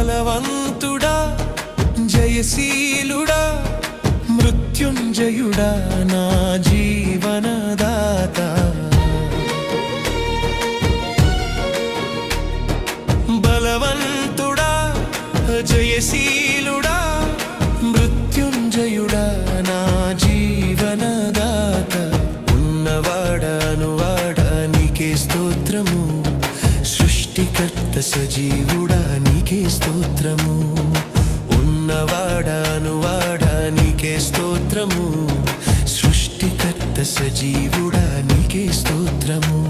బలవంతుడా జయశీలుడా మృత్యుంజయుడా నా జీవనదాత బలవంతుడా జయశీలుడా మృత్యుంజయుడా నా జీవనదాత ఉన్నవాడా నీకే స్తోత్రము సృష్టికర్త సజీవుడా నీకే స్తోత్రము ఉన్నవాడా నీకే స్తోత్రము సృష్టికర్త సజీవుడా నీకే స్తోత్రము